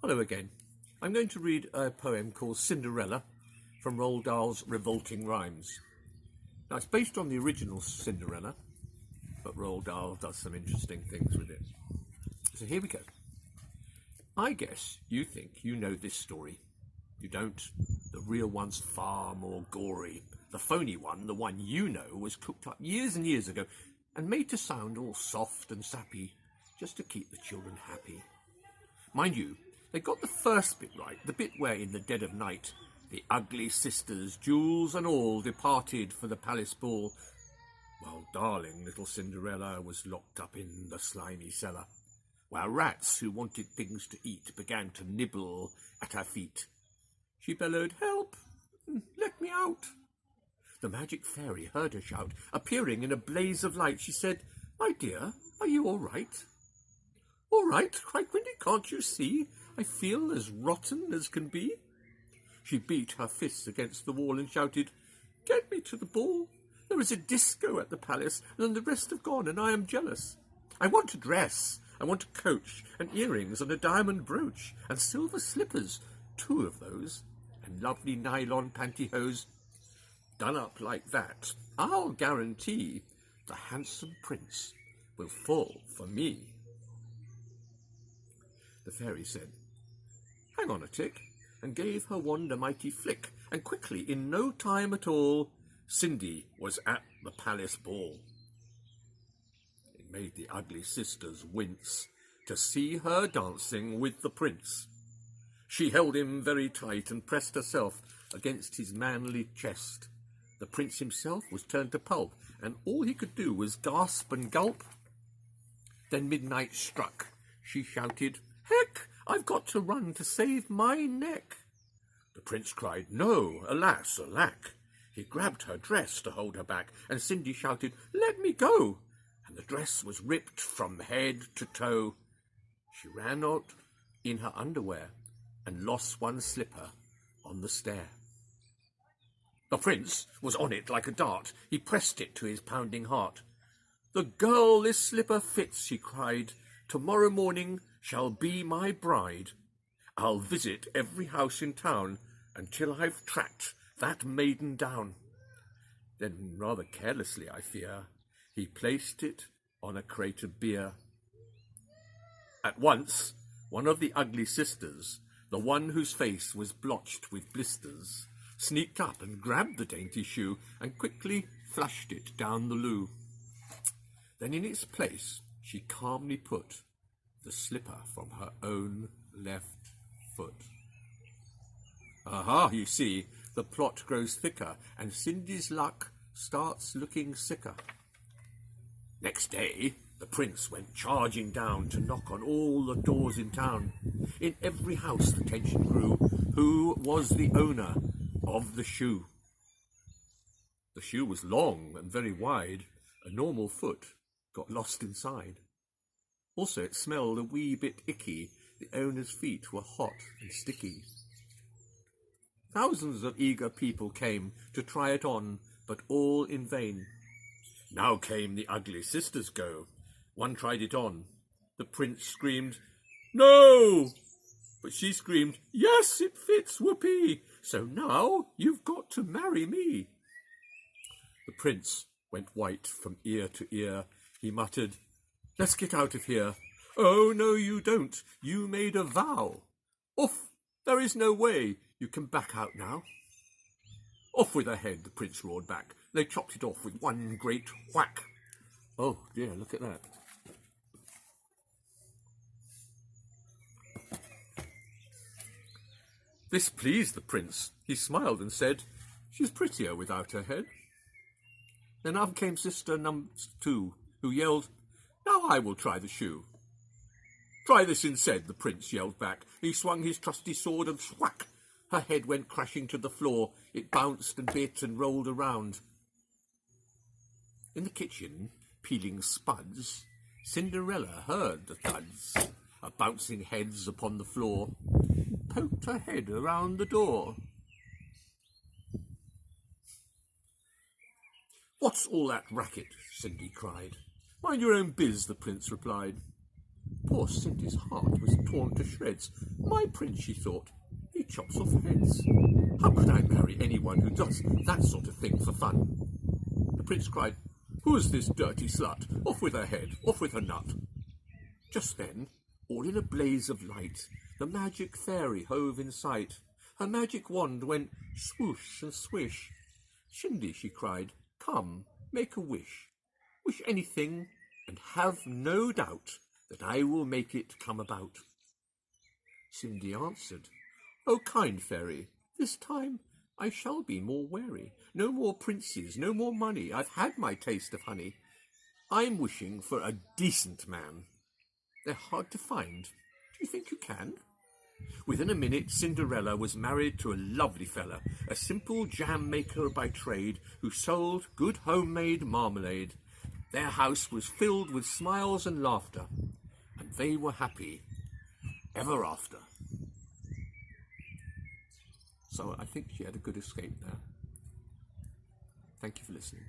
Hello again. I'm going to read a poem called Cinderella from Roald Dahl's Revolting Rhymes. Now, it's based on the original Cinderella, but Roald Dahl does some interesting things with it. So here we go. I guess you think you know this story. You don't. The real one's far more gory. The phony one, the one you know, was cooked up years and years ago and made to sound all soft and sappy just to keep the children happy. Mind you, they got the first bit right, the bit where in the dead of night the ugly sisters, jewels and all, departed for the palace ball, while darling little Cinderella was locked up in the slimy cellar, while rats who wanted things to eat began to nibble at her feet. She bellowed, "Help! Let me out!" The magic fairy heard her shout. Appearing in a blaze of light, she said, "My dear, are you all right?" "All right," cried Wendy, "can't you see? I feel as rotten as can be." She beat her fists against the wall and shouted, "Get me to the ball. There is a disco at the palace, and the rest have gone, and I am jealous. I want a dress, I want a coach, and earrings, and a diamond brooch, and silver slippers, 2 of those, and lovely nylon pantyhose. Done up like that, I'll guarantee the handsome prince will fall for me." The fairy said, "Hang on a tick," and gave her wand a mighty flick, and quickly, in no time at all, Cindy was at the palace ball. It made the ugly sisters wince to see her dancing with the prince. She held him very tight and pressed herself against his manly chest. The prince himself was turned to pulp, and all he could do was gasp and gulp. Then midnight struck. She shouted, "Heck! I've got to run to save my neck." The prince cried, "No, alas, alack." He grabbed her dress to hold her back, and Cindy shouted, "Let me go!" And the dress was ripped from head to toe. She ran out in her underwear and lost one slipper on the stair. The prince was on it like a dart. He pressed it to his pounding heart. "The girl this slipper fits," he cried, "tomorrow morning shall be my bride. I'll visit every house in town until I've tracked that maiden down." Then, rather carelessly, I fear, he placed it on a crate of beer. At once, one of the ugly sisters, the one whose face was blotched with blisters, sneaked up and grabbed the dainty shoe and quickly flushed it down the loo. Then in its place she calmly put the slipper from her own left foot. Aha, you see, the plot grows thicker, and Cindy's luck starts looking sicker. Next day, the prince went charging down to knock on all the doors in town. In every house the tension grew. Who was the owner of the shoe? The shoe was long and very wide. A normal foot got lost inside. Also, it smelled a wee bit icky. The owner's feet were hot and sticky. Thousands of eager people came to try it on, but all in vain. Now came the ugly sisters go. One tried it on. The prince screamed, "No!" But she screamed, "Yes, it fits, whoopee! So now you've got to marry me." The prince went white from ear to ear. He muttered, "Let's get out of here." "Oh, no, you don't. You made a vow." "Off! There is no way you can back out now." "Off with her head," the prince roared back. They chopped it off with one great whack. Oh dear, look at that. This pleased the prince. He smiled and said, "She's prettier without her head." Then up came sister number 2, who yelled, "Now I will try the shoe." "Try this instead," the prince yelled back. He swung his trusty sword and thwack! Her head went crashing to the floor. It bounced and bit and rolled around. In the kitchen, peeling spuds, Cinderella heard the thuds of bouncing heads upon the floor, poked her head around the door. "What's all that racket?" Cindy cried. "Mind your own biz," the prince replied. Poor Cindy's heart was torn to shreds. My prince, she thought, he chops off heads. How could I marry anyone who does that sort of thing for fun? The prince cried, "Who's this dirty slut? Off with her head, off with her nut." Just then, all in a blaze of light, the magic fairy hove in sight. Her magic wand went swoosh and swish. "Cindy," she cried, "come, make a wish. Wish anything, and have no doubt that I will make it come about." Cindy answered, "O kind fairy, this time I shall be more wary. No more princes, no more money. I've had my taste of honey. I'm wishing for a decent man. They're hard to find. Do you think you can?" Within a minute, Cinderella was married to a lovely fella, a simple jam maker by trade, who sold good homemade marmalade. Their house was filled with smiles and laughter, and they were happy ever after. So I think she had a good escape there. Thank you for listening.